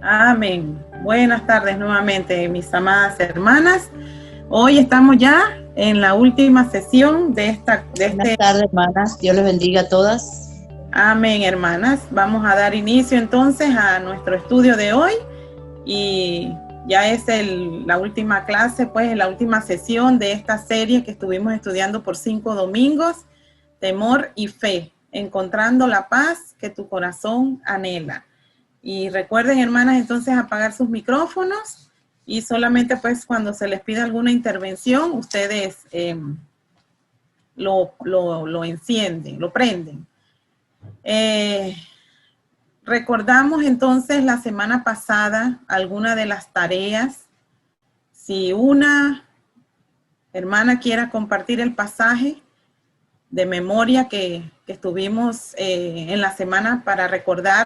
Amén. Buenas tardes nuevamente, mis amadas hermanas. Hoy estamos ya en la última sesión de Buenas tardes, hermanas. Dios les bendiga a todas. Amén, hermanas. Vamos a dar inicio entonces a nuestro estudio de hoy y ya es la última clase, pues la última sesión de esta serie que estuvimos estudiando por 5 domingos, Temor y Fe, encontrando la paz que tu corazón anhela. Y recuerden, hermanas, entonces apagar sus micrófonos y solamente pues cuando se les pida alguna intervención, ustedes lo encienden, lo prenden. Recordamos entonces la semana pasada alguna de las tareas. Si una hermana quiera compartir el pasaje de memoria que estuvimos en la semana para recordar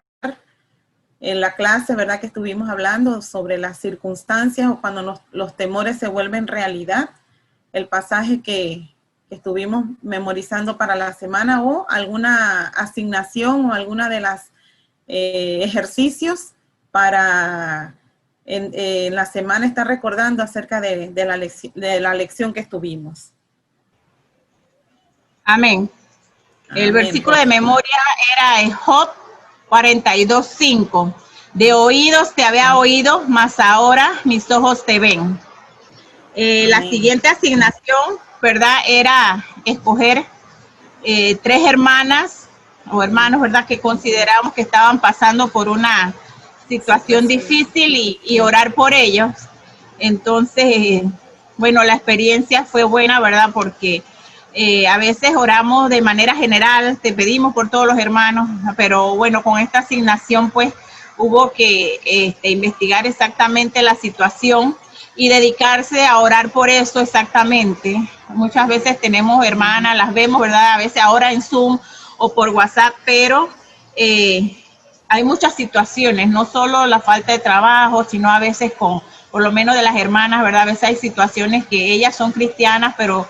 en la clase, ¿verdad? Que estuvimos hablando sobre las circunstancias o cuando los temores se vuelven realidad, el pasaje que estuvimos memorizando para la semana o alguna asignación o alguna de las ejercicios para en la semana estar recordando acerca de la lección que estuvimos. Amén. El versículo de memoria era en Job 42:5. De oídos te había oído, mas ahora mis ojos te ven. La siguiente asignación, ¿verdad? Era escoger 3 hermanas o hermanos, ¿verdad? Que consideramos que estaban pasando por una situación difícil y orar por ellos. Entonces, bueno, la experiencia fue buena, ¿verdad? Porque a veces oramos de manera general, te pedimos por todos los hermanos, pero bueno, con esta asignación pues hubo que investigar exactamente la situación y dedicarse a orar por eso exactamente. Muchas veces tenemos hermanas, las vemos, ¿verdad? A veces ahora en Zoom o por WhatsApp, pero hay muchas situaciones, no solo la falta de trabajo, sino a veces por lo menos de las hermanas, ¿verdad? A veces hay situaciones que ellas son cristianas, pero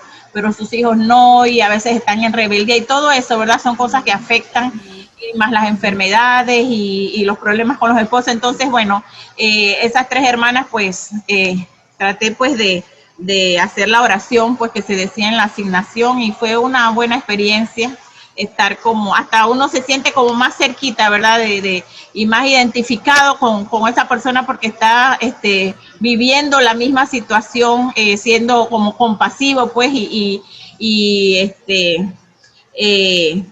sus hijos no, y a veces están en rebeldía y todo eso, ¿verdad? Son cosas que afectan, y más las enfermedades y los problemas con los esposos. Entonces, bueno, esas 3 hermanas, pues, traté pues de hacer la oración, pues, que se decía en la asignación, y fue una buena experiencia estar como, hasta uno se siente como más cerquita, ¿verdad? Y más identificado con esa persona porque está viviendo la misma situación, siendo como compasivo, pues,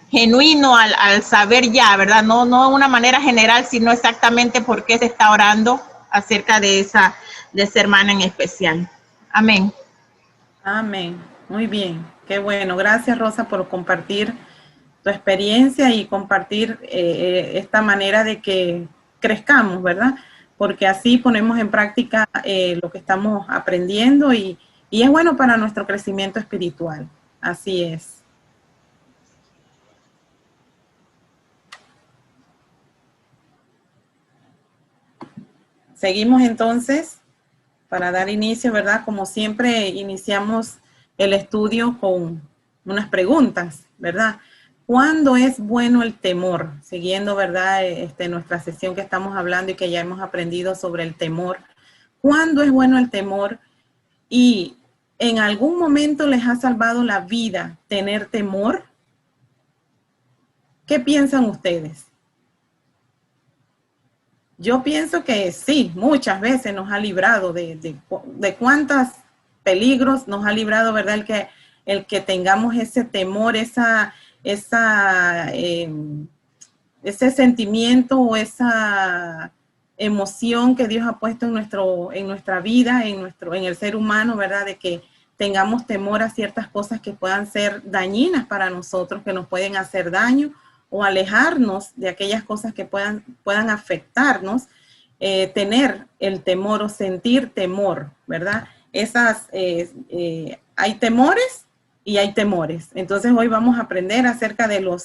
genuino al saber ya, ¿verdad? No de una manera general, sino exactamente por qué se está orando acerca de esa hermana en especial. Amén. Amén. Muy bien. Qué bueno. Gracias, Rosa, por compartir tu experiencia y compartir esta manera de que crezcamos, ¿verdad? Porque así ponemos en práctica lo que estamos aprendiendo y es bueno para nuestro crecimiento espiritual. Así es. Seguimos entonces para dar inicio, ¿verdad? Como siempre iniciamos el estudio con unas preguntas, ¿verdad? ¿Cuándo es bueno el temor? Siguiendo, ¿verdad? Nuestra sesión que estamos hablando y que ya hemos aprendido sobre el temor. ¿Cuándo es bueno el temor? Y en algún momento les ha salvado la vida tener temor. ¿Qué piensan ustedes? Yo pienso que sí, muchas veces nos ha librado de cuántos peligros nos ha librado, ¿verdad? El que tengamos ese temor, ese sentimiento o esa emoción que Dios ha puesto en nuestra vida, en el ser humano, ¿verdad? De que tengamos temor a ciertas cosas que puedan ser dañinas para nosotros, que nos pueden hacer daño, o alejarnos de aquellas cosas que puedan afectarnos, tener el temor o sentir temor, ¿verdad? Hay temores y hay temores. Entonces hoy vamos a aprender acerca de lo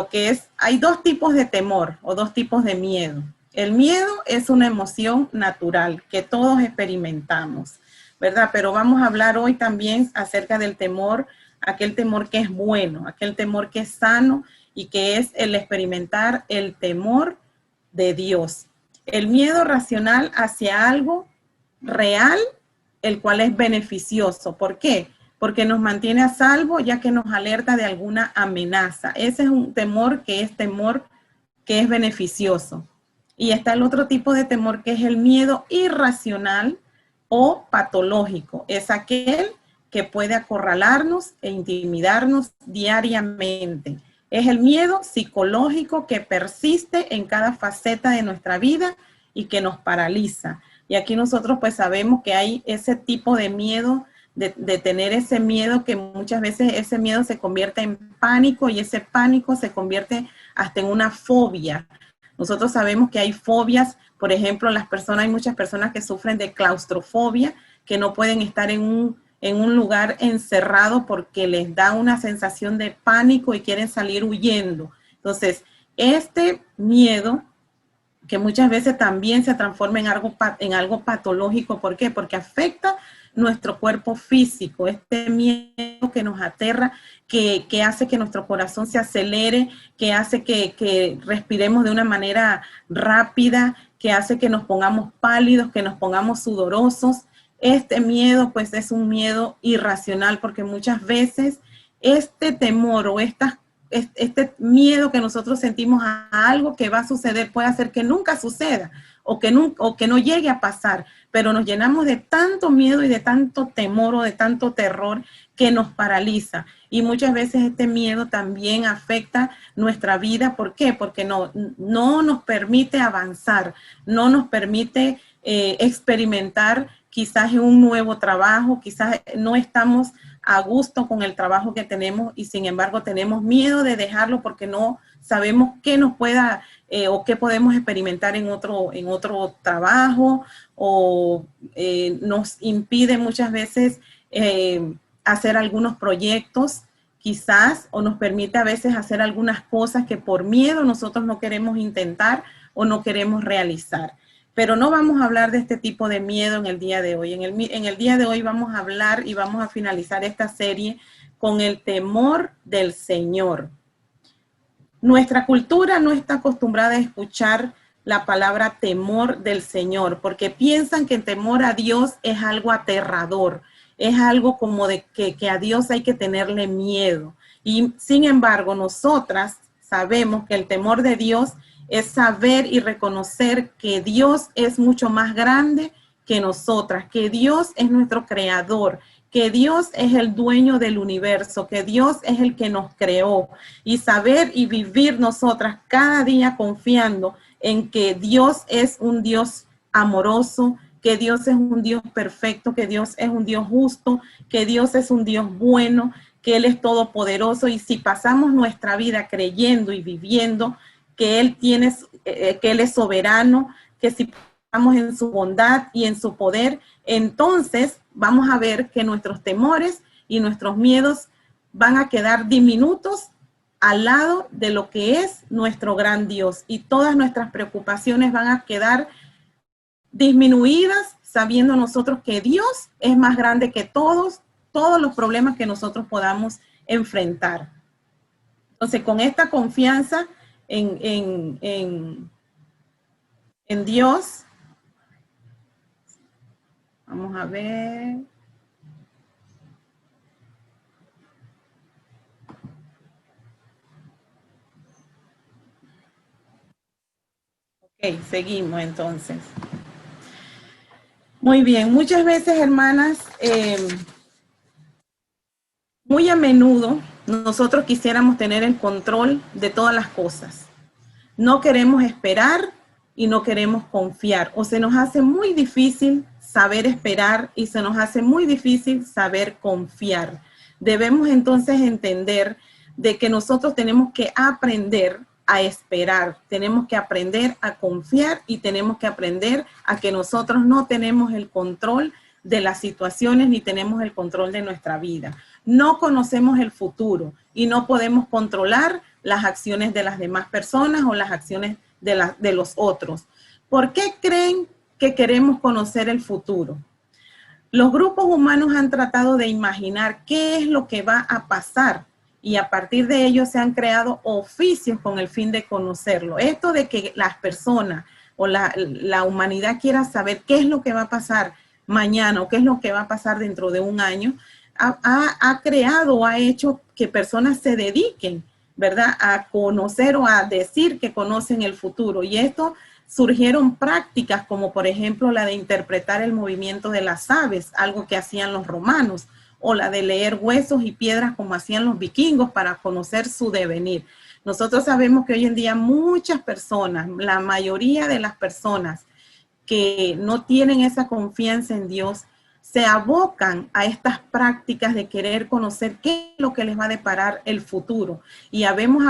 que es, hay 2 tipos de temor o 2 tipos de miedo. El miedo es una emoción natural que todos experimentamos, ¿verdad? Pero vamos a hablar hoy también acerca del temor, aquel temor que es bueno, aquel temor que es sano y que es el experimentar el temor de Dios. El miedo racional hacia algo real, el cual es beneficioso. ¿Por qué? Porque nos mantiene a salvo, ya que nos alerta de alguna amenaza. Ese es un temor que es beneficioso. Y está el otro tipo de temor, que es el miedo irracional o patológico. Es aquel que puede acorralarnos e intimidarnos diariamente. Es el miedo psicológico que persiste en cada faceta de nuestra vida y que nos paraliza. Y aquí nosotros pues sabemos que hay ese tipo de miedo, de tener ese miedo, que muchas veces ese miedo se convierte en pánico y ese pánico se convierte hasta en una fobia. Nosotros sabemos que hay fobias, por ejemplo, hay muchas personas que sufren de claustrofobia, que no pueden estar en un lugar encerrado porque les da una sensación de pánico y quieren salir huyendo. Entonces, este miedo, que muchas veces también se transforma en algo patológico. ¿Por qué? Porque afecta nuestro cuerpo físico, este miedo que nos aterra, que hace que nuestro corazón se acelere, que hace que respiremos de una manera rápida, que hace que nos pongamos pálidos, que nos pongamos sudorosos. Este miedo pues es un miedo irracional, porque muchas veces este temor o este miedo que nosotros sentimos a algo que va a suceder puede hacer que nunca suceda o que no llegue a pasar, pero nos llenamos de tanto miedo y de tanto temor o de tanto terror que nos paraliza. Y muchas veces este miedo también afecta nuestra vida. ¿Por qué? Porque no nos permite avanzar, no nos permite experimentar quizás en un nuevo trabajo, quizás no estamos a gusto con el trabajo que tenemos y sin embargo tenemos miedo de dejarlo porque no sabemos qué nos pueda o qué podemos experimentar en otro trabajo, o nos impide muchas veces hacer algunos proyectos quizás, o nos permite a veces hacer algunas cosas que por miedo nosotros no queremos intentar o no queremos realizar. Pero no vamos a hablar de este tipo de miedo en el día de hoy. En el día de hoy vamos a hablar y vamos a finalizar esta serie con el temor del Señor. Nuestra cultura no está acostumbrada a escuchar la palabra temor del Señor, porque piensan que el temor a Dios es algo aterrador, es algo como de que a Dios hay que tenerle miedo. Y sin embargo, nosotras sabemos que el temor de Dios es saber y reconocer que Dios es mucho más grande que nosotras, que Dios es nuestro creador, que Dios es el dueño del universo, que Dios es el que nos creó, y saber y vivir nosotras cada día confiando en que Dios es un Dios amoroso, que Dios es un Dios perfecto, que Dios es un Dios justo, que Dios es un Dios bueno, que Él es todopoderoso. Y si pasamos nuestra vida creyendo y viviendo que Él es soberano, que si estamos en su bondad y en su poder, entonces vamos a ver que nuestros temores y nuestros miedos van a quedar diminutos al lado de lo que es nuestro gran Dios, y todas nuestras preocupaciones van a quedar disminuidas, sabiendo nosotros que Dios es más grande que todos los problemas que nosotros podamos enfrentar. Entonces, con esta confianza en Dios, vamos a ver. Ok, seguimos entonces. Muy bien, muchas veces, hermanas, muy a menudo nosotros quisiéramos tener el control de todas las cosas. No queremos esperar y no queremos confiar, o se nos hace muy difícil saber esperar y se nos hace muy difícil saber confiar. Debemos entonces entender de que nosotros tenemos que aprender a esperar, tenemos que aprender a confiar y tenemos que aprender a que nosotros no tenemos el control de las situaciones ni tenemos el control de nuestra vida. No conocemos el futuro y no podemos controlar las acciones de las demás personas o las acciones de los otros. ¿Por qué creen que queremos conocer el futuro? Los grupos humanos han tratado de imaginar qué es lo que va a pasar y a partir de ello se han creado oficios con el fin de conocerlo. Esto de que las personas o la humanidad quiera saber qué es lo que va a pasar mañana o qué es lo que va a pasar dentro de un año, ha creado o ha hecho que personas se dediquen, ¿verdad?, a conocer o a decir que conocen el futuro. Y esto surgieron prácticas como por ejemplo la de interpretar el movimiento de las aves, algo que hacían los romanos, o la de leer huesos y piedras como hacían los vikingos para conocer su devenir. Nosotros sabemos que hoy en día muchas personas, la mayoría de las personas que no tienen esa confianza en Dios, se abocan a estas prácticas de querer conocer qué es lo que les va a deparar el futuro. Y ya vemos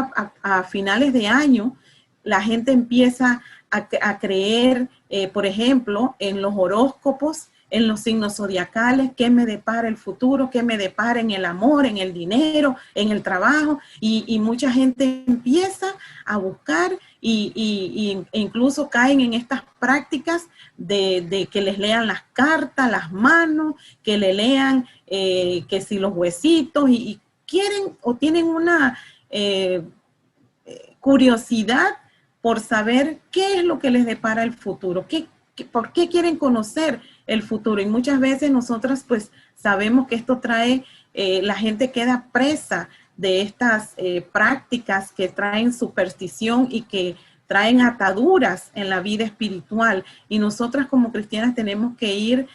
a finales de año, la gente empieza a creer, por ejemplo, en los horóscopos, en los signos zodiacales, qué me depara el futuro, qué me depara en el amor, en el dinero, en el trabajo, y mucha gente empieza a buscar e incluso caen en estas prácticas de que les lean las cartas, las manos, que le lean que si los huesitos, y quieren o tienen una curiosidad por saber qué es lo que les depara el futuro, por qué quieren conocer el futuro. Y muchas veces nosotras pues sabemos que esto trae, la gente queda presa de estas prácticas que traen superstición y que traen ataduras en la vida espiritual. Y nosotras como cristianas tenemos que ir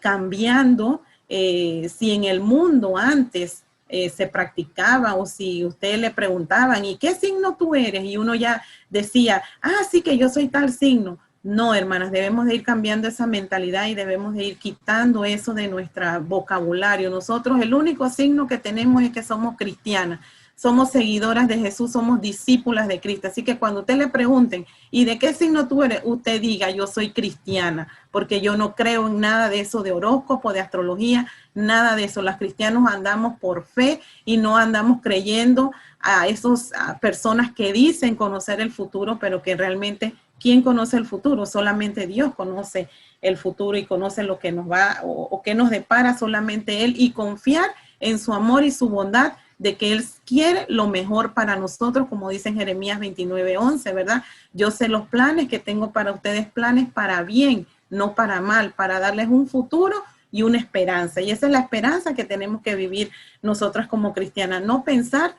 cambiando. Si en el mundo antes se practicaba, o si ustedes le preguntaban, ¿y qué signo tú eres? Y uno ya decía, sí que yo soy tal signo. No, hermanas, debemos de ir cambiando esa mentalidad y debemos de ir quitando eso de nuestro vocabulario. Nosotros el único signo que tenemos es que somos cristianas, somos seguidoras de Jesús, somos discípulas de Cristo. Así que cuando usted le pregunten, ¿y de qué signo tú eres? Usted diga, yo soy cristiana, porque yo no creo en nada de eso de horóscopo, de astrología, nada de eso. Las cristianos andamos por fe y no andamos creyendo a esas personas que dicen conocer el futuro, pero que realmente, ¿quién conoce el futuro? Solamente Dios conoce el futuro y conoce lo que nos va o que nos depara solamente Él, y confiar en su amor y su bondad de que Él quiere lo mejor para nosotros, como dice en Jeremías 29:11, ¿verdad? Yo sé los planes que tengo para ustedes, planes para bien, no para mal, para darles un futuro y una esperanza. Y esa es la esperanza que tenemos que vivir nosotras como cristianas, no pensar,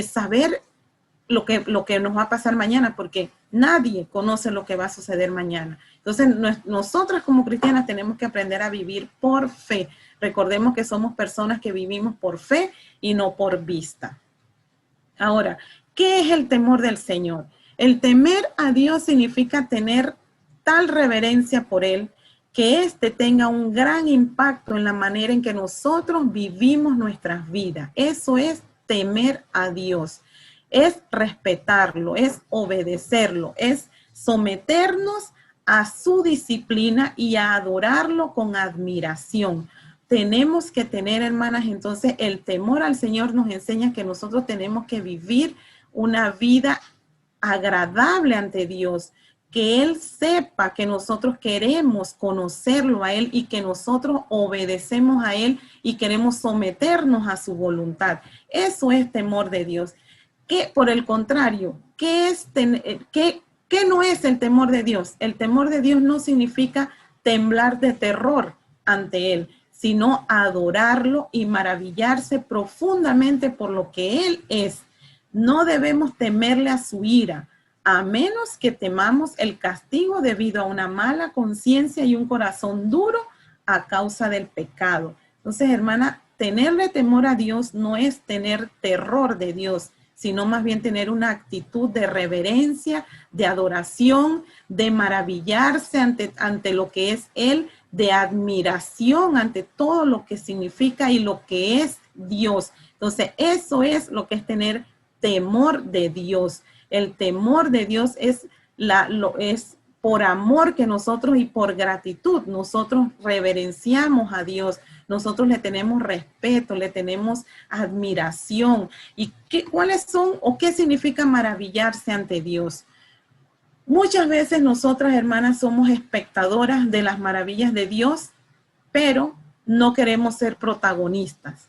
saber lo que nos va a pasar mañana, porque nadie conoce lo que va a suceder mañana. Entonces, nosotras como cristianas tenemos que aprender a vivir por fe. Recordemos que somos personas que vivimos por fe y no por vista. Ahora, ¿qué es el temor del Señor? El temer a Dios significa tener tal reverencia por Él que éste tenga un gran impacto en la manera en que nosotros vivimos nuestras vidas. Eso es temer a Dios. Es respetarlo, es obedecerlo, es someternos a su disciplina y a adorarlo con admiración. Tenemos que tener, hermanas, entonces el temor al Señor nos enseña que nosotros tenemos que vivir una vida agradable ante Dios, que Él sepa que nosotros queremos conocerlo a Él y que nosotros obedecemos a Él y queremos someternos a su voluntad. Eso es temor de Dios. Que por el contrario, ¿qué no es el temor de Dios? El temor de Dios no significa temblar de terror ante Él, sino adorarlo y maravillarse profundamente por lo que Él es. No debemos temerle a su ira, a menos que temamos el castigo debido a una mala conciencia y un corazón duro a causa del pecado. Entonces, hermana, tenerle temor a Dios no es tener terror de Dios, sino más bien tener una actitud de reverencia, de adoración, de maravillarse ante lo que es Él, de admiración ante todo lo que significa y lo que es Dios. Entonces, eso es lo que es tener temor de Dios. El temor de Dios es por amor que nosotros y por gratitud nosotros reverenciamos a Dios. Nosotros le tenemos respeto, le tenemos admiración. ¿Y cuáles son o qué significa maravillarse ante Dios? Muchas veces nosotras, hermanas, somos espectadoras de las maravillas de Dios, pero no queremos ser protagonistas.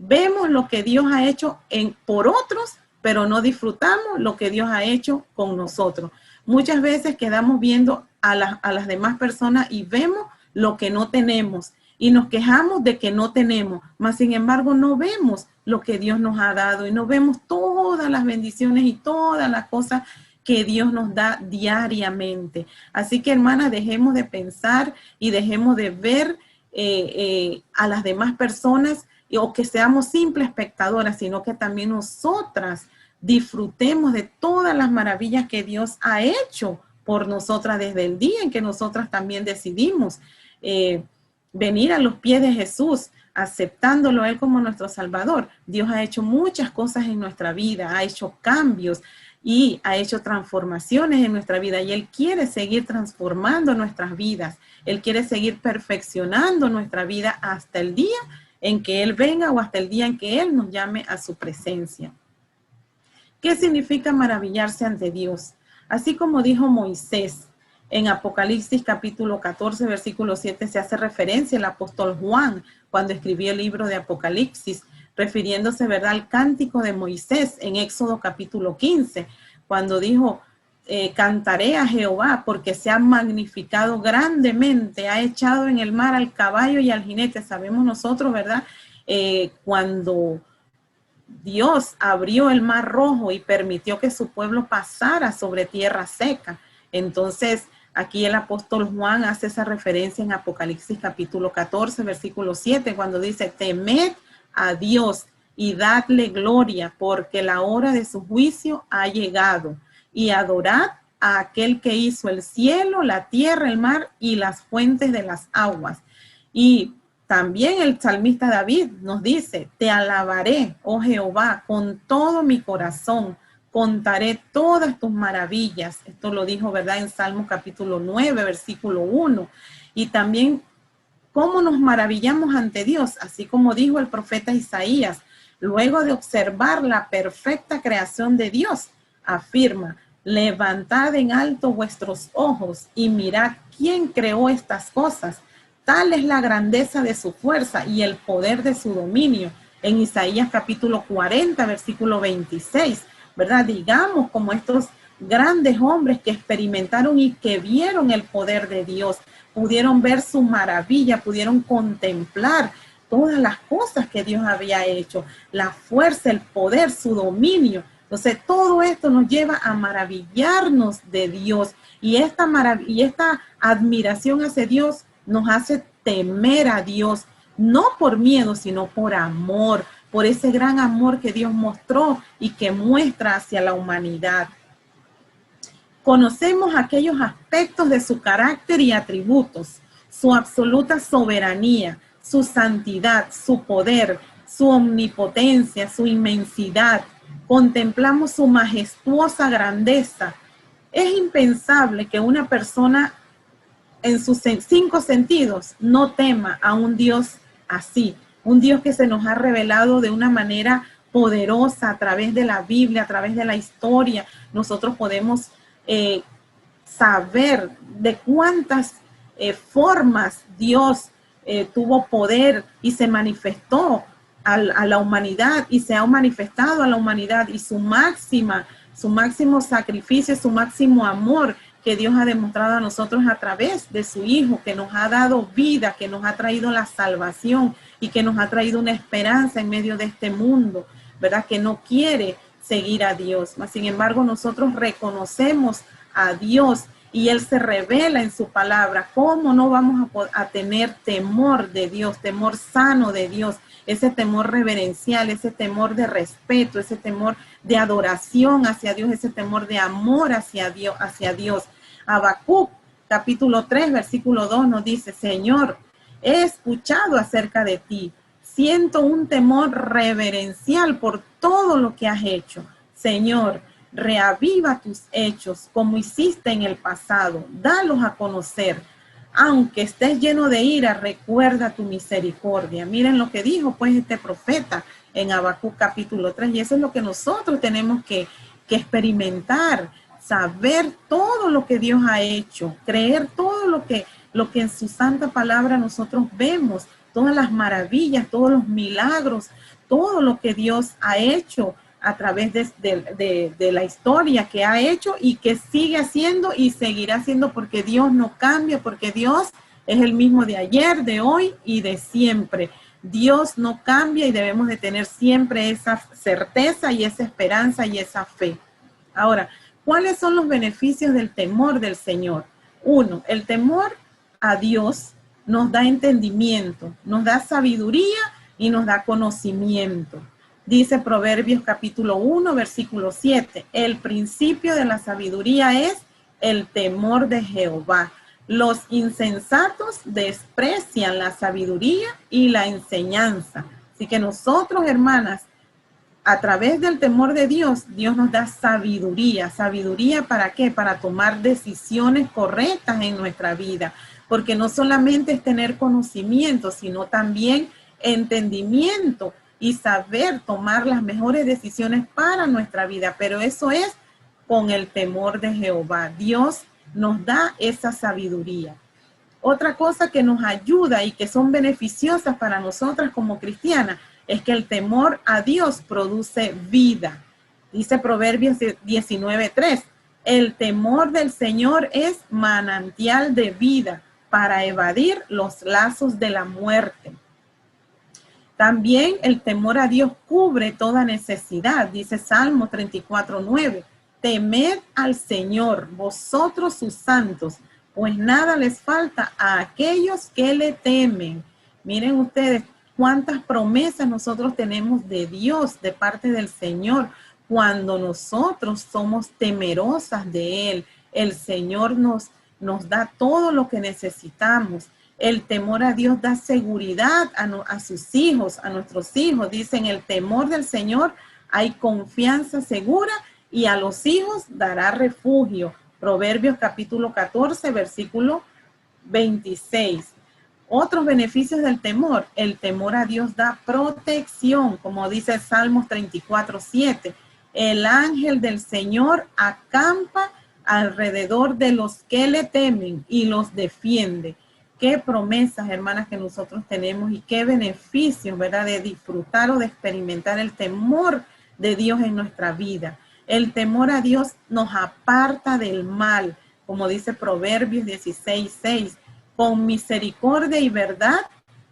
vemos lo que Dios ha hecho por otros, pero no disfrutamos lo que Dios ha hecho con nosotros. Muchas veces quedamos viendo a las demás personas y vemos lo que no tenemos y nos quejamos de que no tenemos, mas sin embargo no vemos lo que Dios nos ha dado y no vemos todas las bendiciones y todas las cosas que Dios nos da diariamente. Así que, hermanas, dejemos de pensar y dejemos de ver a las demás personas o que seamos simples espectadoras, sino que también nosotras disfrutemos de todas las maravillas que Dios ha hecho por nosotras desde el día en que nosotras también decidimos venir a los pies de Jesús, aceptándolo a Él como nuestro Salvador. Dios ha hecho muchas cosas en nuestra vida, ha hecho cambios y ha hecho transformaciones en nuestra vida, y Él quiere seguir transformando nuestras vidas. Él quiere seguir perfeccionando nuestra vida hasta el día en que Él venga o hasta el día en que Él nos llame a su presencia. ¿Qué significa maravillarse ante Dios? Así como dijo Moisés en Apocalipsis capítulo 14, versículo 7, se hace referencia al apóstol Juan cuando escribió el libro de Apocalipsis, refiriéndose, ¿verdad?, al cántico de Moisés en Éxodo capítulo 15, cuando dijo, cantaré a Jehová porque se ha magnificado grandemente, ha echado en el mar al caballo y al jinete. Sabemos nosotros, ¿verdad?, cuando Dios abrió el mar rojo y permitió que su pueblo pasara sobre tierra seca. Entonces, aquí el apóstol Juan hace esa referencia en Apocalipsis capítulo 14, versículo 7, cuando dice, temed a Dios y dadle gloria, porque la hora de su juicio ha llegado, y adorad a aquel que hizo el cielo, la tierra, el mar y las fuentes de las aguas. Y también el salmista David nos dice, te alabaré, oh Jehová, con todo mi corazón, contaré todas tus maravillas. Esto lo dijo, ¿verdad?, en Salmo capítulo 9, versículo 1. Y también, ¿cómo nos maravillamos ante Dios? Así como dijo el profeta Isaías, luego de observar la perfecta creación de Dios, afirma, levantad en alto vuestros ojos y mirad quién creó estas cosas. Tal es la grandeza de su fuerza y el poder de su dominio. En Isaías capítulo 40, versículo 26, ¿verdad? Digamos como estos grandes hombres que experimentaron y que vieron el poder de Dios, pudieron ver su maravilla, pudieron contemplar todas las cosas que Dios había hecho, la fuerza, el poder, su dominio. Entonces, todo esto nos lleva a maravillarnos de Dios, y esta admiración hacia Dios nos hace temer a Dios, no por miedo, sino por amor, por ese gran amor que Dios mostró y que muestra hacia la humanidad. Conocemos aquellos aspectos de su carácter y atributos, su absoluta soberanía, su santidad, su poder, su omnipotencia, su inmensidad. Contemplamos su majestuosa grandeza. Es impensable que una persona en sus 5 sentidos no tema a un Dios así, un Dios que se nos ha revelado de una manera poderosa a través de la Biblia, a través de la historia. Nosotros podemos saber de cuántas formas Dios tuvo poder y se manifestó a la humanidad, y se ha manifestado a la humanidad, y su máximo sacrificio, su máximo amor que Dios ha demostrado a nosotros a través de su Hijo, que nos ha dado vida, que nos ha traído la salvación y que nos ha traído una esperanza en medio de este mundo, ¿verdad?, que no quiere seguir a Dios. Mas, sin embargo, nosotros reconocemos a Dios y Él se revela en su palabra. ¿Cómo no vamos a tener temor de Dios, temor sano de Dios, ese temor reverencial, ese temor de respeto, ese temor de adoración hacia Dios, ese temor de amor hacia Dios? Habacuc, capítulo 3, versículo 2 nos dice, Señor, he escuchado acerca de ti, siento un temor reverencial por todo lo que has hecho. Señor, reaviva tus hechos como hiciste en el pasado, dalos a conocer. Aunque estés lleno de ira, recuerda tu misericordia. Miren lo que dijo pues este profeta en Habacuc capítulo 3, y eso es lo que nosotros tenemos que experimentar, saber todo lo que Dios ha hecho, creer todo lo que en su santa palabra nosotros vemos todas las maravillas, todos los milagros, todo lo que Dios ha hecho a través de la historia que ha hecho y que sigue haciendo y seguirá haciendo, porque Dios no cambia, porque Dios es el mismo de ayer, de hoy y de siempre. Dios no cambia y debemos de tener siempre esa certeza y esa esperanza y esa fe. Ahora, ¿cuáles son los beneficios del temor del Señor? Uno, el temor a Dios nos da entendimiento, nos da sabiduría y nos da conocimiento. Dice Proverbios capítulo 1, versículo 7, el principio de la sabiduría es el temor de Jehová. Los insensatos desprecian la sabiduría y la enseñanza. Así que nosotros, hermanas, a través del temor de Dios, Dios nos da sabiduría. ¿Sabiduría para qué? Para tomar decisiones correctas en nuestra vida. Porque no solamente es tener conocimiento, sino también entendimiento y saber tomar las mejores decisiones para nuestra vida. Pero eso es con el temor de Jehová. Dios nos da esa sabiduría. Otra cosa que nos ayuda y que son beneficiosas para nosotras como cristianas es que el temor a Dios produce vida. Dice Proverbios 19:3, el temor del Señor es manantial de vida para evadir los lazos de la muerte. También el temor a Dios cubre toda necesidad. Dice Salmo 34:9, temed al Señor, vosotros sus santos, pues nada les falta a aquellos que le temen. Miren ustedes cuántas promesas nosotros tenemos de Dios, de parte del Señor, cuando nosotros somos temerosas de Él. El Señor nos da todo lo que necesitamos. El temor a Dios da seguridad a sus hijos, a nuestros hijos. Dicen, el temor del Señor hay confianza segura y a los hijos dará refugio. Proverbios capítulo 14, versículo 26. Otros beneficios del temor. El temor a Dios da protección, como dice Salmos 34:7. El ángel del Señor acampa alrededor de los que le temen y los defiende. Qué promesas, hermanas, que nosotros tenemos y qué beneficios, ¿verdad?, de disfrutar o de experimentar el temor de Dios en nuestra vida. El temor a Dios nos aparta del mal, como dice Proverbios 16:6. Con misericordia y verdad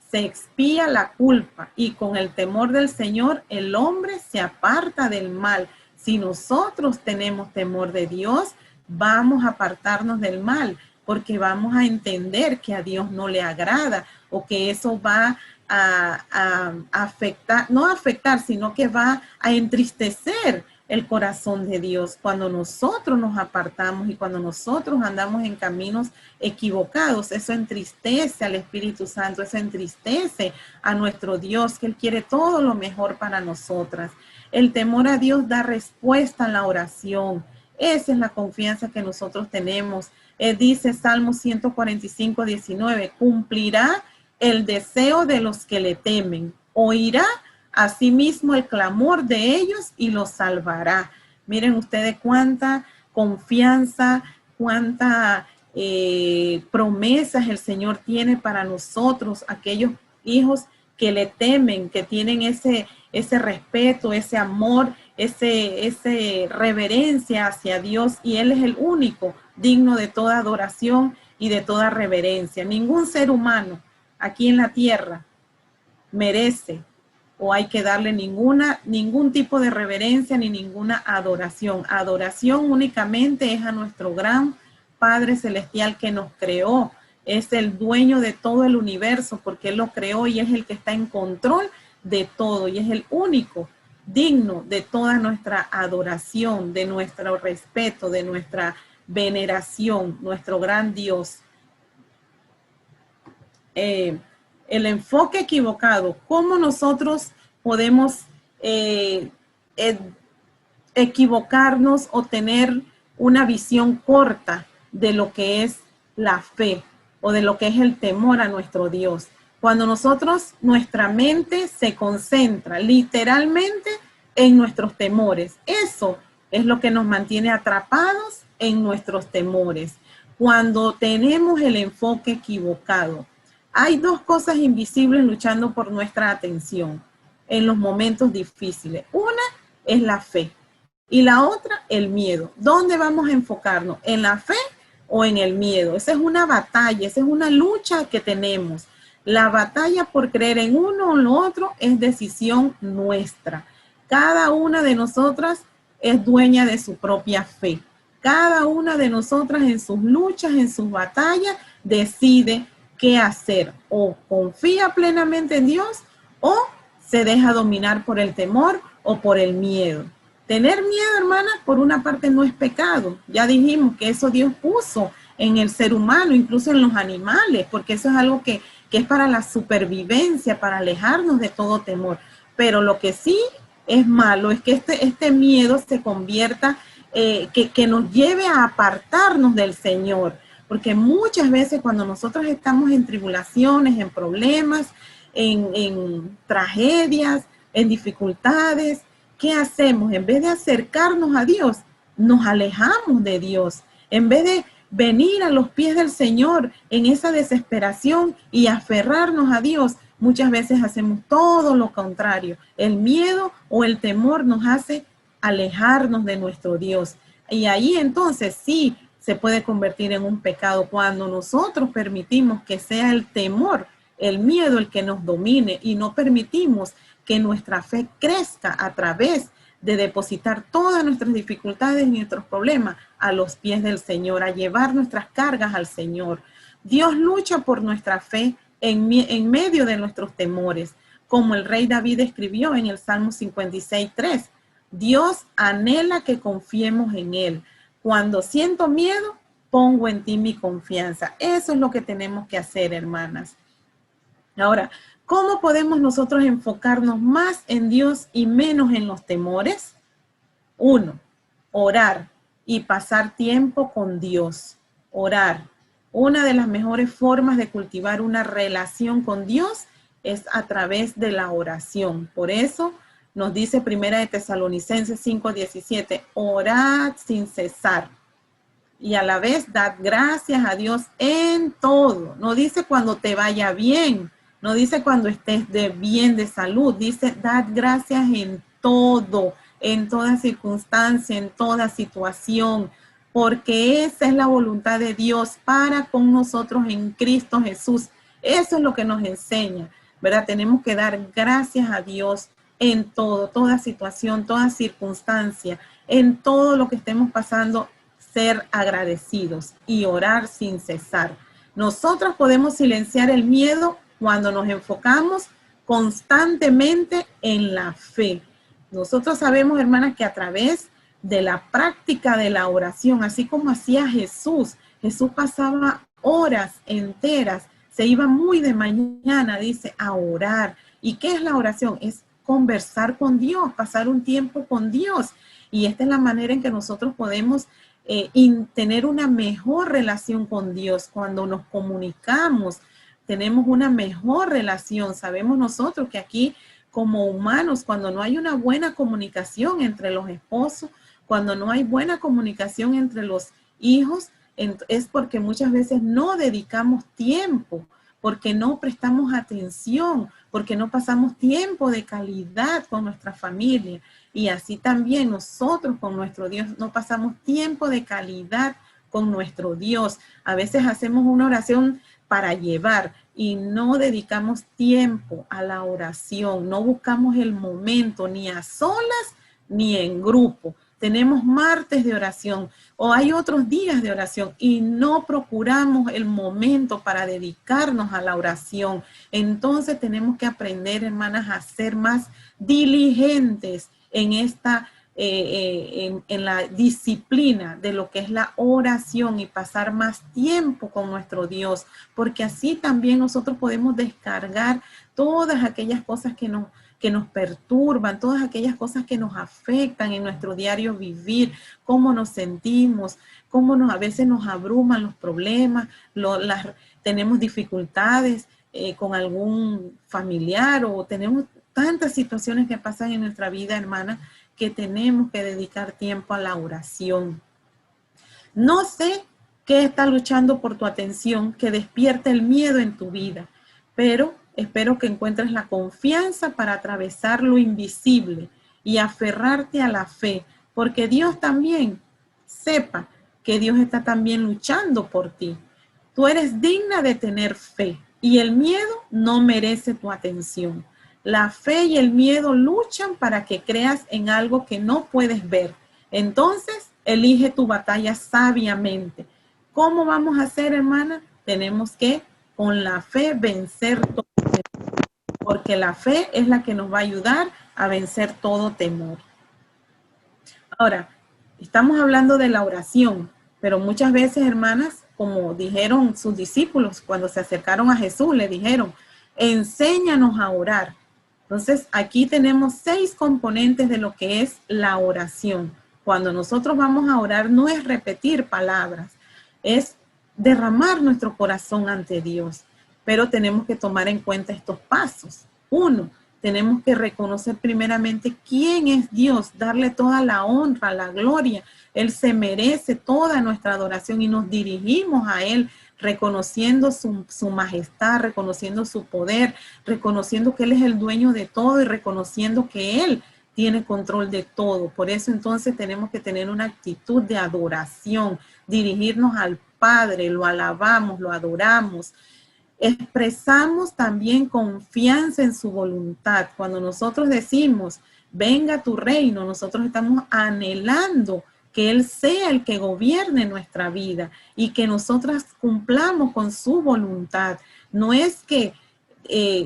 se expía la culpa y con el temor del Señor el hombre se aparta del mal. Si nosotros tenemos temor de Dios, vamos a apartarnos del mal, porque vamos a entender que a Dios no le agrada o que eso va a afectar, no afectar, sino que va a entristecer el corazón de Dios cuando nosotros nos apartamos y cuando nosotros andamos en caminos equivocados. Eso entristece al Espíritu Santo, eso entristece a nuestro Dios, que Él quiere todo lo mejor para nosotras. El temor a Dios da respuesta a la oración. Esa es la confianza que nosotros tenemos. Dice Salmo 145:19, cumplirá el deseo de los que le temen, oirá asimismo el clamor de ellos y los salvará. Miren ustedes cuánta confianza, cuánta promesas el Señor tiene para nosotros, aquellos hijos que le temen, que tienen ese respeto, ese amor, ese reverencia hacia Dios, y Él es el único digno de toda adoración y de toda reverencia. Ningún ser humano aquí en la tierra merece o hay que darle ningún tipo de reverencia ni ninguna adoración. Adoración únicamente es a nuestro gran Padre Celestial que nos creó. Es el dueño de todo el universo porque Él lo creó y es el que está en control de todo y es el único digno de toda nuestra adoración, de nuestro respeto, de nuestra veneración, nuestro gran Dios. El enfoque equivocado, ¿cómo nosotros podemos equivocarnos o tener una visión corta de lo que es la fe o de lo que es el temor a nuestro Dios? Cuando nuestra mente se concentra literalmente en nuestros temores, eso es lo que nos mantiene atrapados en nuestros temores. Cuando tenemos el enfoque equivocado, Hay dos cosas invisibles luchando por nuestra atención en los momentos difíciles. Una es la fe y la otra el miedo. ¿Dónde vamos a enfocarnos? ¿En la fe o en el miedo? Esa es una batalla, esa es una lucha que tenemos. La batalla por creer en uno o lo otro es decisión nuestra. Cada una de nosotras es dueña de su propia fe. Cada una de nosotras en sus luchas, en sus batallas, decide qué hacer. O confía plenamente en Dios o se deja dominar por el temor o por el miedo. Tener miedo, hermanas, por una parte no es pecado. Ya dijimos que eso Dios puso en el ser humano, incluso en los animales, porque eso es algo que es para la supervivencia, para alejarnos de todo temor. Pero lo que sí es malo es que este miedo se convierta, que nos lleve a apartarnos del Señor. Porque muchas veces cuando nosotros estamos en tribulaciones, en problemas, en tragedias, en dificultades, ¿qué hacemos? En vez de acercarnos a Dios, nos alejamos de Dios. En vez de venir a los pies del Señor en esa desesperación y aferrarnos a Dios, muchas veces hacemos todo lo contrario. El miedo o el temor nos hace alejarnos de nuestro Dios. Y ahí entonces sí se puede convertir en un pecado cuando nosotros permitimos que sea el temor, el miedo el que nos domine y no permitimos que nuestra fe crezca a través de depositar todas nuestras dificultades y nuestros problemas a los pies del Señor, a llevar nuestras cargas al Señor. Dios lucha por nuestra fe en medio de nuestros temores, como el rey David escribió en el Salmo 56:3. Dios anhela que confiemos en Él. Cuando siento miedo, pongo en ti mi confianza. Eso es lo que tenemos que hacer, hermanas. Ahora, ¿cómo podemos nosotros enfocarnos más en Dios y menos en los temores? 1, orar y pasar tiempo con Dios. Orar. Una de las mejores formas de cultivar una relación con Dios es a través de la oración. Por eso nos dice Primera de Tesalonicenses 5:17, orad sin cesar. Y a la vez dad gracias a Dios en todo. No dice cuando te vaya bien, no dice cuando estés bien de salud, dice dad gracias en todo, en toda circunstancia, en toda situación, porque esa es la voluntad de Dios para con nosotros en Cristo Jesús. Eso es lo que nos enseña, ¿verdad? Tenemos que dar gracias a Dios en todo, toda situación, toda circunstancia, en todo lo que estemos pasando, ser agradecidos y orar sin cesar. Nosotros podemos silenciar el miedo cuando nos enfocamos constantemente en la fe. Nosotros sabemos, hermanas, que a través de la práctica de la oración, así como hacía Jesús, Jesús pasaba horas enteras, se iba muy de mañana, dice, a orar. ¿Y qué es la oración? Es conversar con Dios, pasar un tiempo con Dios. Y esta es la manera en que nosotros podemos tener una mejor relación con Dios. Cuando nos comunicamos, tenemos una mejor relación. Sabemos nosotros que aquí, como humanos, cuando no hay una buena comunicación entre los esposos, cuando no hay buena comunicación entre los hijos, es porque muchas veces no dedicamos tiempo, porque no prestamos atención, porque no pasamos tiempo de calidad con nuestra familia. Y así también nosotros con nuestro Dios no pasamos tiempo de calidad con nuestro Dios. A veces hacemos una oración para llevar y no dedicamos tiempo a la oración. No buscamos el momento ni a solas ni en grupo. Tenemos martes de oración o hay otros días de oración y no procuramos el momento para dedicarnos a la oración. Entonces tenemos que aprender, hermanas, a ser más diligentes en esta, en la disciplina de lo que es la oración y pasar más tiempo con nuestro Dios, porque así también nosotros podemos descargar todas aquellas cosas que nos perturban, todas aquellas cosas que nos afectan en nuestro diario vivir, cómo nos sentimos, a veces nos abruman los problemas, tenemos dificultades con algún familiar o tenemos tantas situaciones que pasan en nuestra vida, hermana, que tenemos que dedicar tiempo a la oración. No sé qué está luchando por tu atención, que despierte el miedo en tu vida. pero espero que encuentres la confianza para atravesar lo invisible y aferrarte a la fe, porque Dios también, sepa que Dios está también luchando por ti. Tú eres digna de tener fe y el miedo no merece tu atención. La fe y el miedo luchan para que creas en algo que no puedes ver. Entonces, elige tu batalla sabiamente. ¿Cómo vamos a hacer, hermana? Tenemos que, con la fe, vencer todo temor, porque la fe es la que nos va a ayudar a vencer todo temor. Ahora, estamos hablando de la oración, pero muchas veces, hermanas, como dijeron sus discípulos cuando se acercaron a Jesús, le dijeron, enséñanos a orar. Entonces, aquí tenemos 6 componentes de lo que es la oración. Cuando nosotros vamos a orar, no es repetir palabras, es derramar nuestro corazón ante Dios. Pero tenemos que tomar en cuenta estos pasos. 1, tenemos que reconocer primeramente quién es Dios, darle toda la honra, la gloria. Él se merece toda nuestra adoración y nos dirigimos a Él reconociendo su majestad, reconociendo su poder, reconociendo que Él es el dueño de todo y reconociendo que Él tiene control de todo. Por eso entonces tenemos que tener una actitud de adoración, dirigirnos al Padre, lo alabamos, lo adoramos. Expresamos también confianza en su voluntad. Cuando nosotros decimos, venga tu reino, nosotros estamos anhelando que Él sea el que gobierne nuestra vida y que nosotras cumplamos con su voluntad. No es que,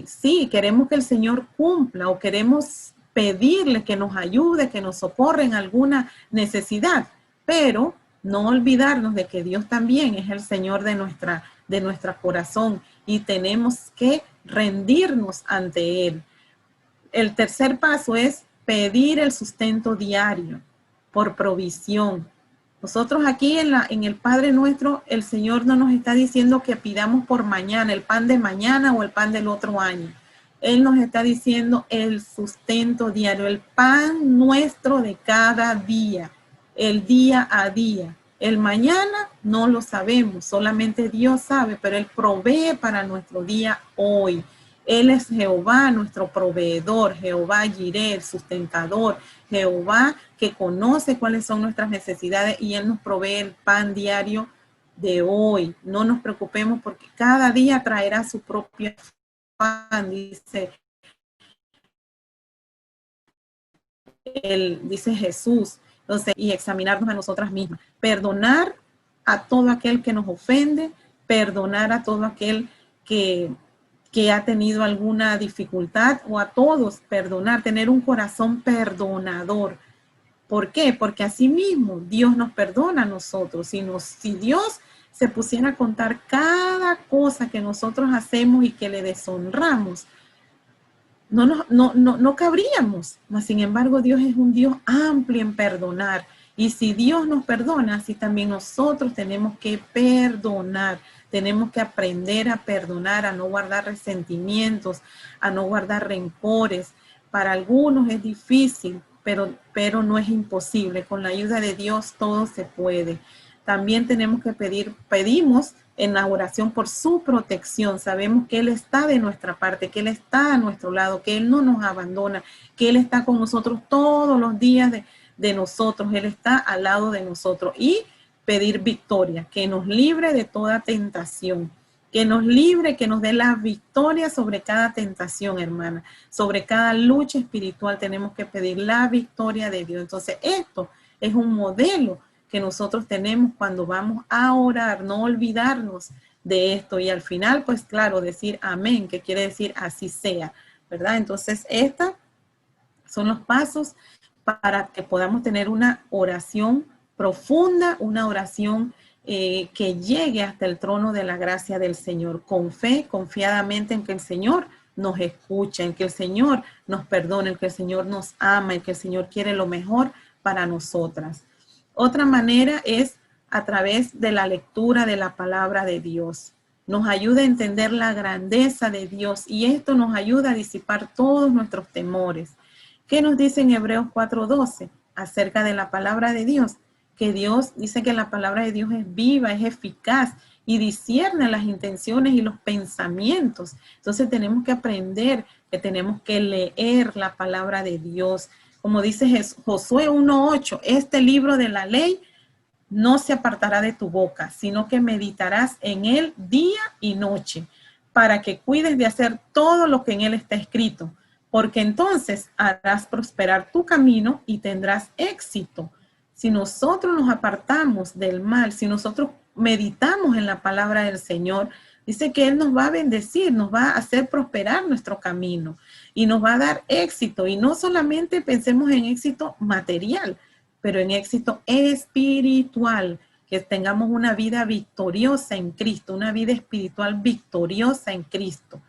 sí, queremos que el Señor cumpla o queremos pedirle que nos ayude, que nos socorra en alguna necesidad, pero no olvidarnos de que Dios también es el Señor de nuestro corazón y tenemos que rendirnos ante Él. El tercer paso es pedir el sustento diario por provisión. Nosotros aquí en el Padre Nuestro, el Señor no nos está diciendo que pidamos por mañana, el pan de mañana o el pan del otro año. Él nos está diciendo el sustento diario, el pan nuestro de cada día, el día a día. El mañana no lo sabemos, solamente Dios sabe, pero Él provee para nuestro día hoy. Él es Jehová, nuestro proveedor, Jehová Jireh, el sustentador, Jehová que conoce cuáles son nuestras necesidades y Él nos provee el pan diario de hoy. No nos preocupemos porque cada día traerá su propio pan, dice Jesús. Entonces, y examinarnos a nosotras mismas. Perdonar a todo aquel que nos ofende, perdonar a todo aquel que ha tenido alguna dificultad o a todos perdonar, tener un corazón perdonador. ¿Por qué? Porque así mismo Dios nos perdona a nosotros. Si Dios se pusiera a contar cada cosa que nosotros hacemos y que le deshonramos, no cabríamos. Mas, sin embargo, Dios es un Dios amplio en perdonar. Y si Dios nos perdona, así también nosotros tenemos que perdonar. Tenemos que aprender a perdonar, a no guardar resentimientos, a no guardar rencores. Para algunos es difícil, pero no es imposible. Con la ayuda de Dios todo se puede. También tenemos que pedimos en la oración por su protección. Sabemos que Él está de nuestra parte, que Él está a nuestro lado, que Él no nos abandona, que Él está con nosotros todos los días de nosotros. Él está al lado de nosotros. Y pedir victoria, que nos libre de toda tentación, que nos libre, que nos dé la victoria sobre cada tentación, hermana. Sobre cada lucha espiritual tenemos que pedir la victoria de Dios. Entonces, esto es un modelo que nosotros tenemos cuando vamos a orar, no olvidarnos de esto y al final, pues claro, decir amén, que quiere decir así sea, ¿verdad? Entonces, estos son los pasos para que podamos tener una oración profunda, una oración que llegue hasta el trono de la gracia del Señor, con fe, confiadamente en que el Señor nos escucha, en que el Señor nos perdona, en que el Señor nos ama, en que el Señor quiere lo mejor para nosotras. Otra manera es a través de la lectura de la palabra de Dios. Nos ayuda a entender la grandeza de Dios y esto nos ayuda a disipar todos nuestros temores. ¿Qué nos dice en Hebreos 4:12 acerca de la palabra de Dios? Que Dios dice que la palabra de Dios es viva, es eficaz y discierne las intenciones y los pensamientos. Entonces tenemos que aprender que tenemos que leer la palabra de Dios. Como dice Josué 1:8, este libro de la ley no se apartará de tu boca, sino que meditarás en él día y noche, para que cuides de hacer todo lo que en él está escrito, porque entonces harás prosperar tu camino y tendrás éxito. Si nosotros nos apartamos del mal, si nosotros meditamos en la palabra del Señor, dice que Él nos va a bendecir, nos va a hacer prosperar nuestro camino y nos va a dar éxito. Y no solamente pensemos en éxito material, pero en éxito espiritual, que tengamos una vida victoriosa en Cristo, una vida espiritual victoriosa en Cristo.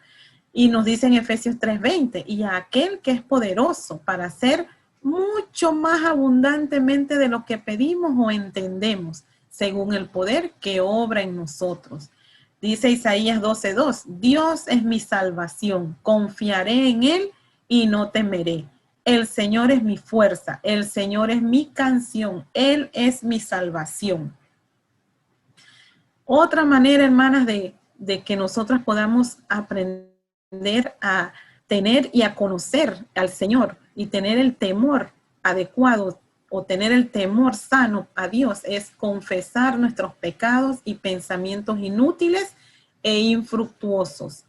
Y nos dice en Efesios 3:20, y a aquel que es poderoso para hacer mucho más abundantemente de lo que pedimos o entendemos, según el poder que obra en nosotros. Dice Isaías 12:2, Dios es mi salvación, confiaré en Él y no temeré. El Señor es mi fuerza, el Señor es mi canción, Él es mi salvación. Otra manera, hermanas, de que nosotras podamos aprender a tener y a conocer al Señor y tener el temor adecuado o tener el temor sano a Dios es confesar nuestros pecados y pensamientos inútiles e infructuosos.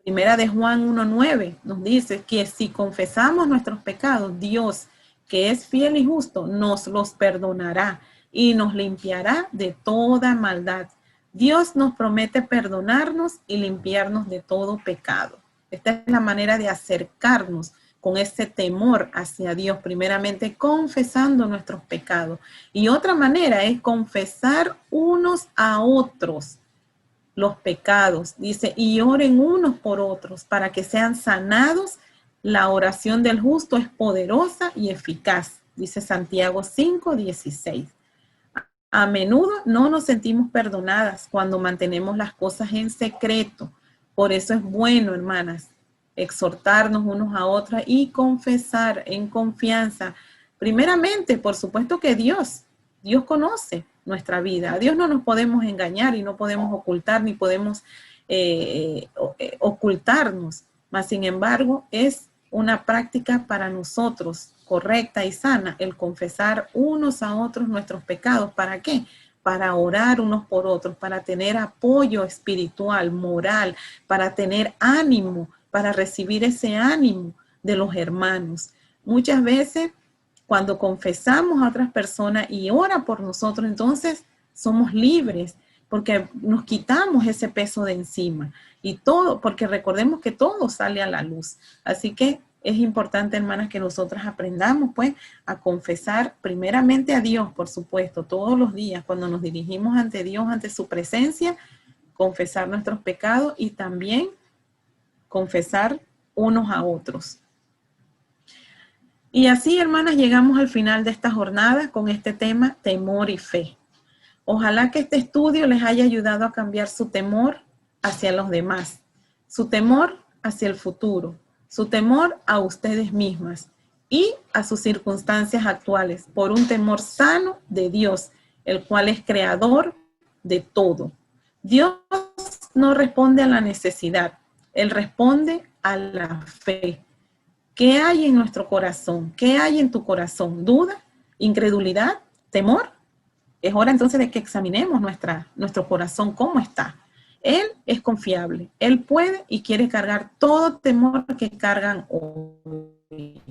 Primera de Juan 1:9 nos dice que si confesamos nuestros pecados, Dios, que es fiel y justo, nos los perdonará y nos limpiará de toda maldad. Dios nos promete perdonarnos y limpiarnos de todo pecado. Esta es la manera de acercarnos con ese temor hacia Dios, primeramente confesando nuestros pecados. Y otra manera es confesar unos a otros los pecados. Dice, y oren unos por otros para que sean sanados. La oración del justo es poderosa y eficaz. Dice Santiago 5:16. A menudo no nos sentimos perdonadas cuando mantenemos las cosas en secreto. Por eso es bueno, hermanas, exhortarnos unos a otros y confesar en confianza. Primeramente, por supuesto que Dios conoce nuestra vida. A Dios no nos podemos engañar y no podemos ocultar ni podemos ocultarnos. Mas, sin embargo, es una práctica para nosotros correcta y sana el confesar unos a otros nuestros pecados. ¿Para qué? Para orar unos por otros, para tener apoyo espiritual, moral, para tener ánimo, para recibir ese ánimo de los hermanos. Muchas veces, cuando confesamos a otras personas y ora por nosotros, entonces somos libres porque nos quitamos ese peso de encima. Y todo, porque recordemos que todo sale a la luz. Así que es importante, hermanas, que nosotras aprendamos, pues, a confesar primeramente a Dios, por supuesto, todos los días, cuando nos dirigimos ante Dios, ante su presencia, confesar nuestros pecados y también confesar unos a otros. Y así, hermanas, llegamos al final de esta jornada con este tema, temor y fe. Ojalá que este estudio les haya ayudado a cambiar su temor hacia los demás, su temor hacia el futuro, su temor a ustedes mismas y a sus circunstancias actuales, por un temor sano de Dios, el cual es creador de todo. Dios no responde a la necesidad, Él responde a la fe. ¿Qué hay en nuestro corazón? ¿Qué hay en tu corazón? ¿Duda? ¿Incredulidad? ¿Temor? Es hora entonces de que examinemos nuestro corazón, cómo está. Él es confiable. Él puede y quiere cargar todo temor que cargan hoy.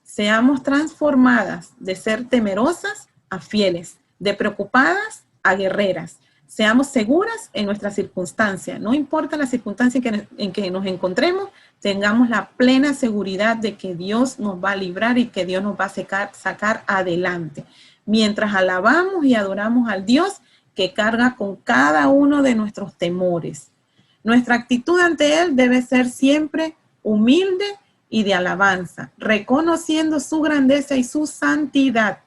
Seamos transformadas de ser temerosas a fieles, de preocupadas a guerreras. Seamos seguras en nuestras circunstancias. No importa la circunstancia en que nos encontremos, tengamos la plena seguridad de que Dios nos va a librar y que Dios nos va a sacar adelante. Mientras alabamos y adoramos al Dios que carga con cada uno de nuestros temores. Nuestra actitud ante Él debe ser siempre humilde y de alabanza, reconociendo su grandeza y su santidad.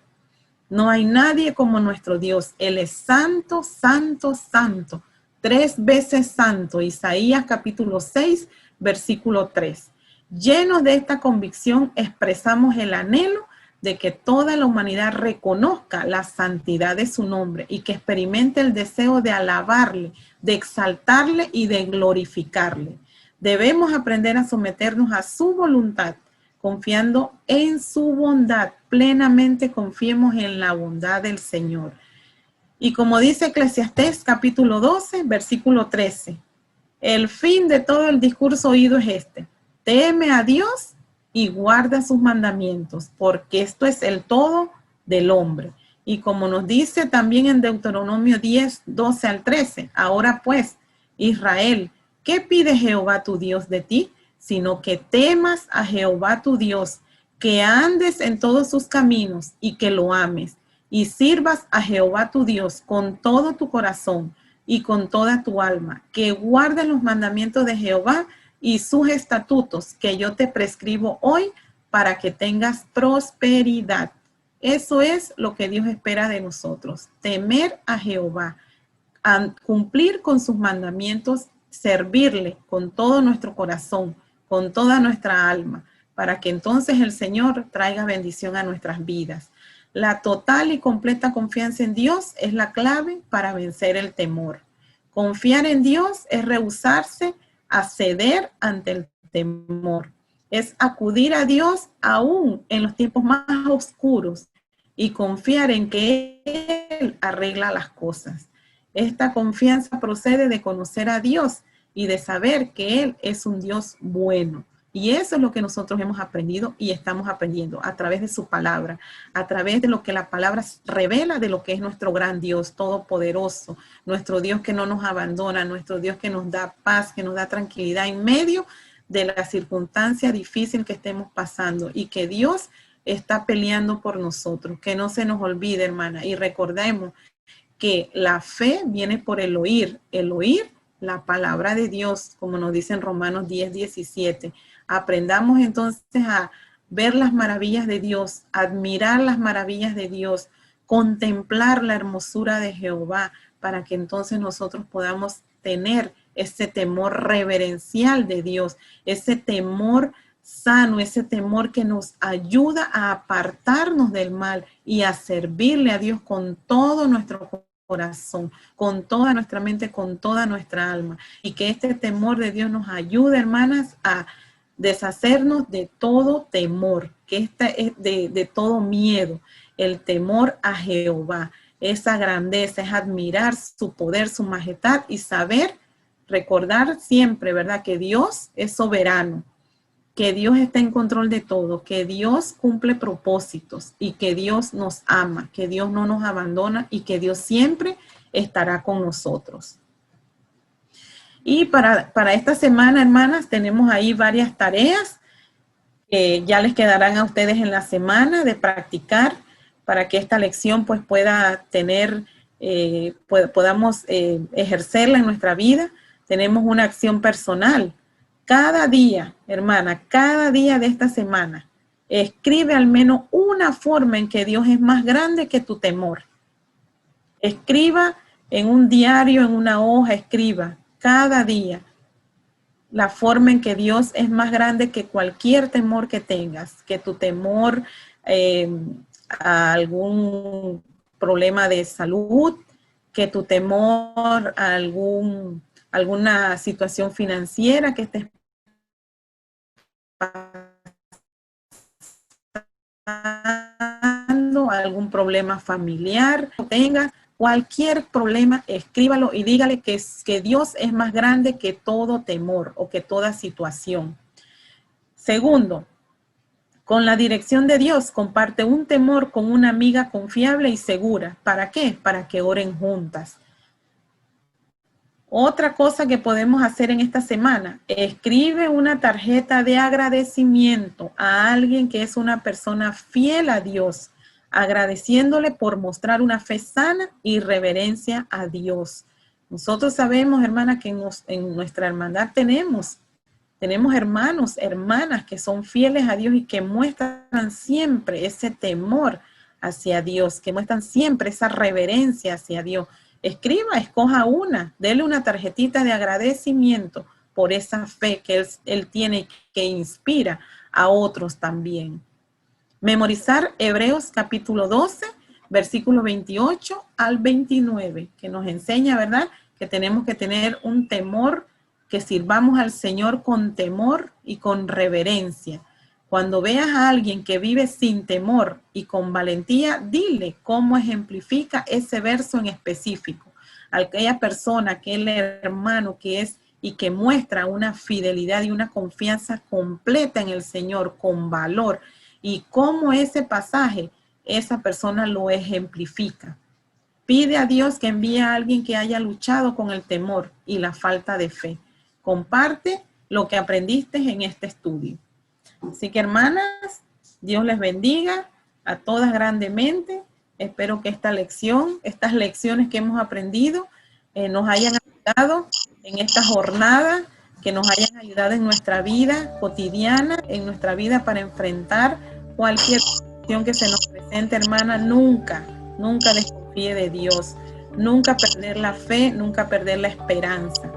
No hay nadie como nuestro Dios. Él es santo, santo, santo. 3 veces santo. Isaías capítulo 6, versículo 3. Llenos de esta convicción, expresamos el anhelo de que toda la humanidad reconozca la santidad de su nombre y que experimente el deseo de alabarle, de exaltarle y de glorificarle. Debemos aprender a someternos a su voluntad, confiando en su bondad. Plenamente confiemos en la bondad del Señor. Y como dice Eclesiastés capítulo 12, versículo 13, el fin de todo el discurso oído es este: teme a Dios y guarda sus mandamientos, porque esto es el todo del hombre. Y como nos dice también en Deuteronomio 10, 12 al 13, ahora pues, Israel, ¿qué pide Jehová tu Dios de ti? Sino que temas a Jehová tu Dios, que andes en todos sus caminos y que lo ames, y sirvas a Jehová tu Dios con todo tu corazón y con toda tu alma, que guardes los mandamientos de Jehová y sus estatutos que yo te prescribo hoy para que tengas prosperidad. Eso es lo que Dios espera de nosotros, temer a Jehová, a cumplir con sus mandamientos, servirle con todo nuestro corazón, con toda nuestra alma, para que entonces el Señor traiga bendición a nuestras vidas. La total y completa confianza en Dios es la clave para vencer el temor. Confiar en Dios es rehusarse a ceder ante el temor. Es acudir a Dios aún en los tiempos más oscuros y confiar en que Él arregla las cosas. Esta confianza procede de conocer a Dios y de saber que Él es un Dios bueno. Y eso es lo que nosotros hemos aprendido y estamos aprendiendo a través de su palabra, a través de lo que la palabra revela de lo que es nuestro gran Dios todopoderoso, nuestro Dios que no nos abandona, nuestro Dios que nos da paz, que nos da tranquilidad en medio de la circunstancia difícil que estemos pasando y que Dios está peleando por nosotros. Que no se nos olvide, hermana, y recordemos que la fe viene por el oír la palabra de Dios, como nos dice en Romanos 10, 17. Aprendamos entonces a ver las maravillas de Dios, admirar las maravillas de Dios, contemplar la hermosura de Jehová, para que entonces nosotros podamos tener ese temor reverencial de Dios, ese temor sano, ese temor que nos ayuda a apartarnos del mal y a servirle a Dios con todo nuestro corazón, con toda nuestra mente, con toda nuestra alma. Y que este temor de Dios nos ayude, hermanas, a deshacernos de todo temor, que esta es de todo miedo, el temor a Jehová, esa grandeza, es admirar su poder, su majestad y saber, recordar siempre, ¿verdad? Que Dios es soberano, que Dios está en control de todo, que Dios cumple propósitos y que Dios nos ama, que Dios no nos abandona y que Dios siempre estará con nosotros. Y para esta semana, hermanas, tenemos ahí varias tareas que ya les quedarán a ustedes en la semana de practicar para que esta lección pues pueda tener, podamos ejercerla en nuestra vida. Tenemos una acción personal. Cada día, hermana, cada día de esta semana, escribe al menos una forma en que Dios es más grande que tu temor. Escriba en un diario, en una hoja, escriba cada día la forma en que Dios es más grande que cualquier temor que tengas, que tu temor a algún problema de salud, que tu temor a alguna situación financiera que estés pasando, algún problema familiar que tengas. Cualquier problema, escríbalo y dígale que Dios es más grande que todo temor o que toda situación. Segundo, con la dirección de Dios, comparte un temor con una amiga confiable y segura. ¿Para qué? Para que oren juntas. Otra cosa que podemos hacer en esta semana, escribe una tarjeta de agradecimiento a alguien que es una persona fiel a Dios, agradeciéndole por mostrar una fe sana y reverencia a Dios. Nosotros sabemos, hermana, que en nuestra hermandad tenemos hermanos, hermanas que son fieles a Dios y que muestran siempre ese temor hacia Dios, que muestran siempre esa reverencia hacia Dios. Escriba, escoja una, dele una tarjetita de agradecimiento por esa fe que él tiene, que inspira a otros también. Memorizar Hebreos capítulo 12, versículo 28 al 29, que nos enseña, ¿verdad?, que tenemos que tener un temor, que sirvamos al Señor con temor y con reverencia. Cuando veas a alguien que vive sin temor y con valentía, dile cómo ejemplifica ese verso en específico. Aquella persona, aquel hermano que es y que muestra una fidelidad y una confianza completa en el Señor, con valor, y cómo ese pasaje, esa persona lo ejemplifica. Pide a Dios que envíe a alguien que haya luchado con el temor y la falta de fe. Comparte lo que aprendiste en este estudio. Así que, hermanas, Dios les bendiga a todas grandemente. Espero que esta lección, estas lecciones que hemos aprendido, nos hayan ayudado en esta jornada, que nos hayan ayudado en nuestra vida cotidiana, en nuestra vida para enfrentar cualquier situación que se nos presente, hermana. Nunca desconfíe de Dios. Nunca perder la fe, nunca perder la esperanza.